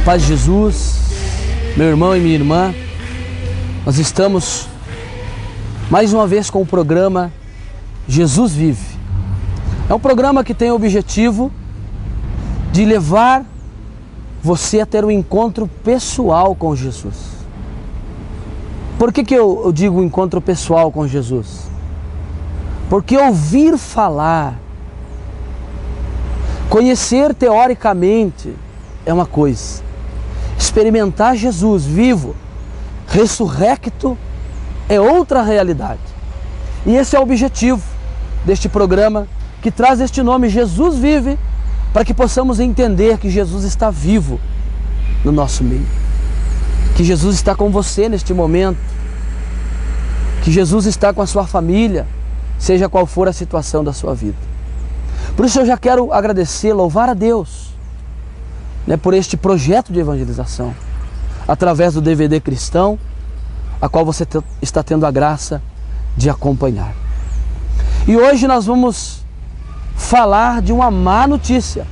paz de Jesus, meu irmão e minha irmã, nós estamos mais uma vez com o programa Jesus Vive. É um programa que tem o objetivo de levar você a ter um encontro pessoal com Jesus. Por que eu digo encontro pessoal com Jesus? Porque ouvir falar, conhecer teoricamente é uma coisa. Experimentar Jesus vivo, ressurrecto, é outra realidade. E esse é o objetivo deste programa, que traz este nome, Jesus Vive, para que possamos entender que Jesus está vivo no nosso meio. Que Jesus está com você neste momento. Que Jesus está com a sua família, seja qual for a situação da sua vida. Por isso eu já quero agradecer, louvar a Deus, por este projeto de evangelização, através do DVD Cristão, a qual você está tendo a graça de acompanhar. E hoje nós vamos falar de uma má notícia.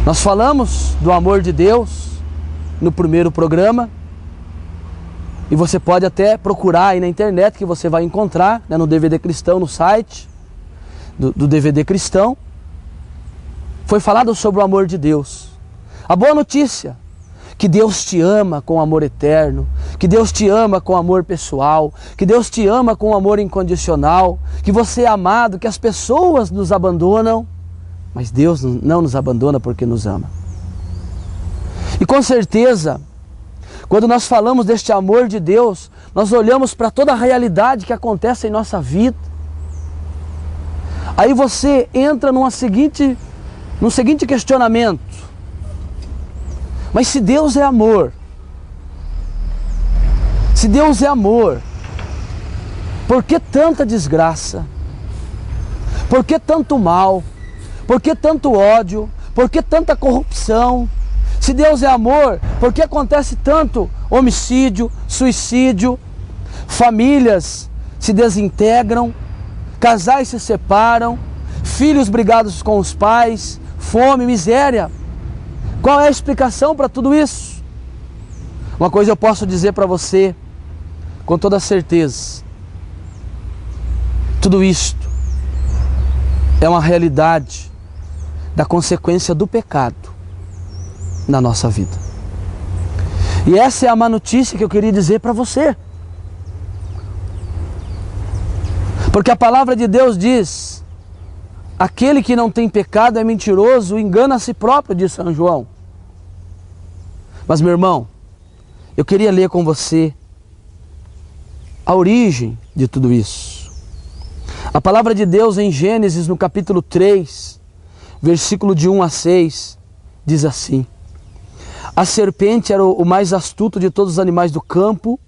Nós falamos do amor de Deus no primeiro programa, e você pode até procurar aí na internet, que você vai encontrar no DVD Cristão, no site do DVD Cristão. Foi falado sobre o amor de Deus. A boa notícia, que Deus te ama com amor eterno, que Deus te ama com amor pessoal, que Deus te ama com amor incondicional, que você é amado, que as pessoas nos abandonam, mas Deus não nos abandona porque nos ama. E com certeza, quando nós falamos deste amor de Deus, nós olhamos para toda a realidade que acontece em nossa vida. Aí você entra num seguinte questionamento. Mas se Deus é amor, por que tanta desgraça? Por que tanto mal? Por que tanto ódio? Por que tanta corrupção? Se Deus é amor, por que acontece tanto homicídio, suicídio, famílias se desintegram, casais se separam, filhos brigados com os pais, fome, miséria? Qual é a explicação para tudo isso? Uma coisa eu posso dizer para você com toda certeza: tudo isto é uma realidade da consequência do pecado na nossa vida. E essa é a má notícia que eu queria dizer para você. Porque a palavra de Deus diz: aquele que não tem pecado é mentiroso, engana a si próprio, diz São João. Mas, meu irmão, eu queria ler com você a origem de tudo isso. A palavra de Deus em Gênesis, no capítulo 3, versículo de 1 a 6, diz assim: a serpente era o mais astuto de todos os animais do campo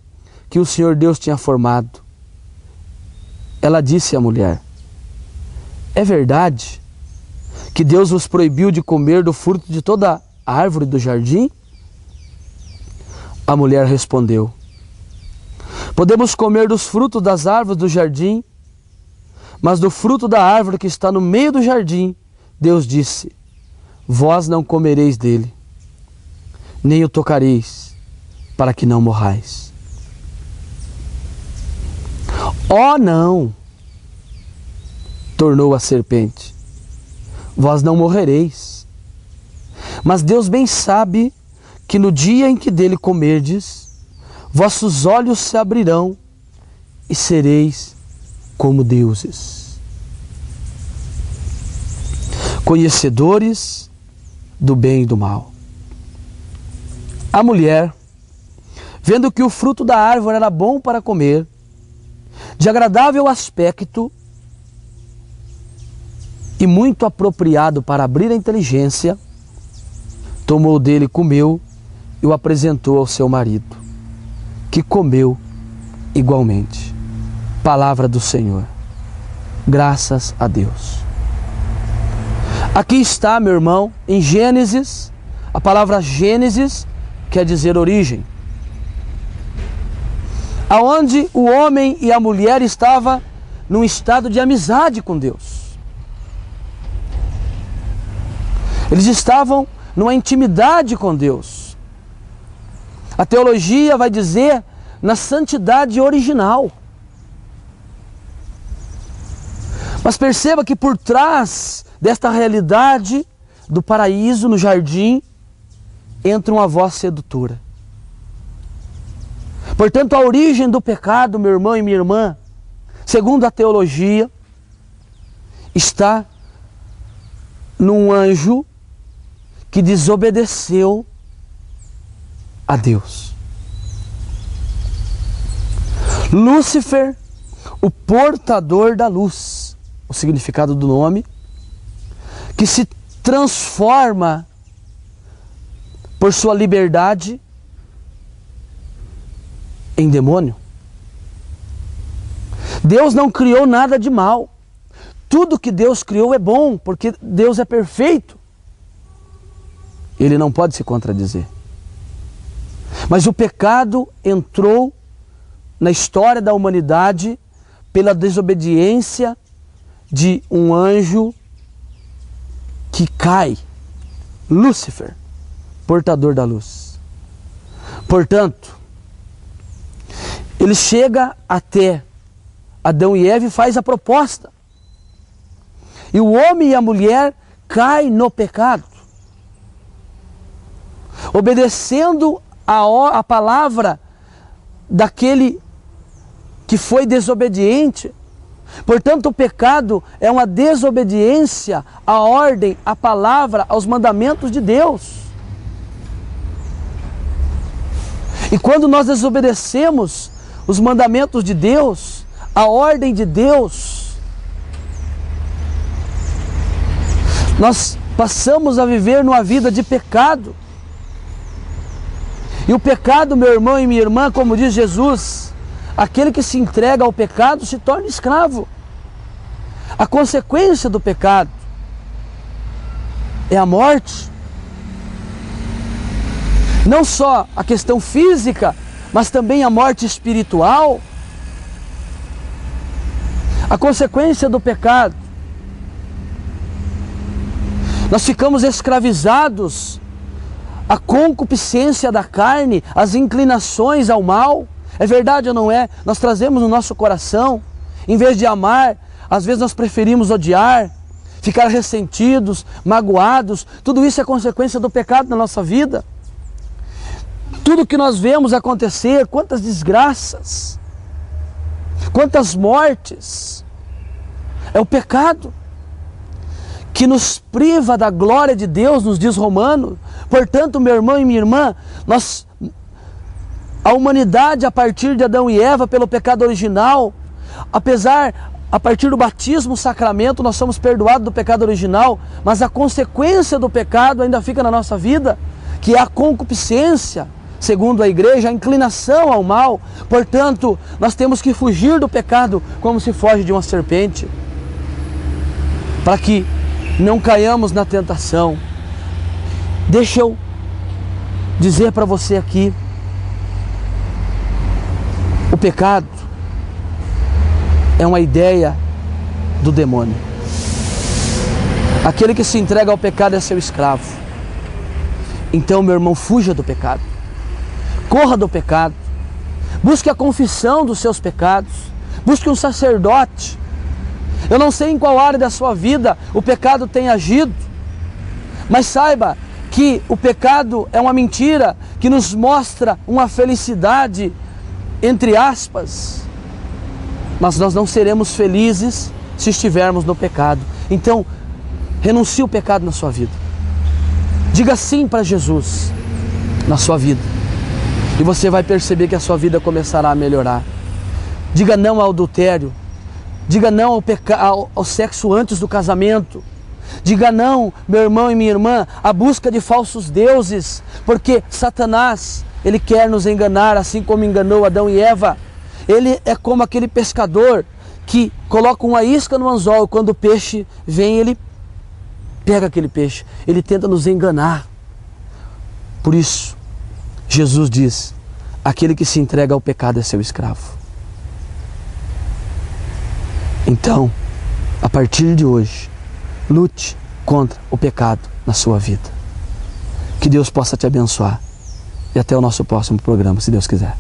que o Senhor Deus tinha formado. Ela disse à mulher: é verdade que Deus vos proibiu de comer do fruto de toda a árvore do jardim? A mulher respondeu: podemos comer dos frutos das árvores do jardim, mas do fruto da árvore que está no meio do jardim, Deus disse: vós não comereis dele, nem o tocareis, para que não morrais. Oh, não! Tornou a serpente: vós não morrereis. Mas Deus bem sabe que no dia em que dele comerdes, vossos olhos se abrirão e sereis como deuses, conhecedores do bem e do mal. A mulher, vendo que o fruto da árvore era bom para comer, de agradável aspecto e muito apropriado para abrir a inteligência, tomou dele, comeu e o apresentou ao seu marido, que comeu igualmente. Palavra do Senhor. Graças a Deus. Aqui está, meu irmão, em Gênesis. A palavra Gênesis quer dizer origem. Aonde o homem e a mulher estavam num estado de amizade com Deus. Eles estavam numa intimidade com Deus. A teologia vai dizer na santidade original. Mas perceba que por trás desta realidade do paraíso no jardim, entra uma voz sedutora. Portanto, a origem do pecado, meu irmão e minha irmã, segundo a teologia, está num anjo que desobedeceu a Deus. Lúcifer, o portador da luz, o significado do nome, que se transforma por sua liberdade em demônio. Deus não criou nada de mal. Tudo que Deus criou é bom, porque Deus é perfeito. Ele não pode se contradizer. Mas o pecado entrou na história da humanidade pela desobediência de um anjo que cai, Lúcifer, portador da luz. Portanto, ele chega até Adão e Eva e faz a proposta. E o homem e a mulher caem no pecado, obedecendo a palavra daquele que foi desobediente. Portanto, o pecado é uma desobediência à ordem, à palavra, aos mandamentos de Deus. E quando nós desobedecemos os mandamentos de Deus, a ordem de Deus, nós passamos a viver numa vida de pecado. E o pecado, meu irmão e minha irmã, como diz Jesus, aquele que se entrega ao pecado se torna escravo. A consequência do pecado é a morte. Não só a questão física, mas também a morte espiritual. A consequência do pecado, nós ficamos escravizados à concupiscência da carne, às inclinações ao mal. É verdade ou não é? Nós trazemos no nosso coração, em vez de amar, às vezes nós preferimos odiar, ficar ressentidos, magoados. Tudo isso é consequência do pecado na nossa vida. Tudo que nós vemos acontecer, quantas desgraças, quantas mortes, é o pecado que nos priva da glória de Deus, nos diz Romano. Portanto, meu irmão e minha irmã, a humanidade, a partir de Adão e Eva, pelo pecado original, a partir do batismo, o sacramento, nós somos perdoados do pecado original, mas a consequência do pecado ainda fica na nossa vida, que é a concupiscência, segundo a igreja, a inclinação ao mal. Portanto, nós temos que fugir do pecado como se foge de uma serpente, para que não caiamos na tentação. Deixa eu dizer para você aqui, o pecado é uma ideia do demônio. Aquele que se entrega ao pecado é seu escravo. Então, meu irmão, fuja do pecado. Corra do pecado. Busque a confissão dos seus pecados. Busque um sacerdote. Eu não sei em qual área da sua vida o pecado tem agido, mas saiba que o pecado é uma mentira que nos mostra uma felicidade, entre aspas, mas nós não seremos felizes se estivermos no pecado. Então, renuncie o pecado na sua vida. Diga sim para Jesus na sua vida. E você vai perceber que a sua vida começará a melhorar. Diga não ao adultério. Diga não ao sexo antes do casamento. Diga não, meu irmão e minha irmã, à busca de falsos deuses. Porque Satanás, ele quer nos enganar, assim como enganou Adão e Eva. Ele é como aquele pescador que coloca uma isca no anzol, quando o peixe vem, ele pega aquele peixe. Ele tenta nos enganar. Por isso, Jesus diz, aquele que se entrega ao pecado é seu escravo. Então, a partir de hoje, lute contra o pecado na sua vida. Que Deus possa te abençoar. E até o nosso próximo programa, se Deus quiser.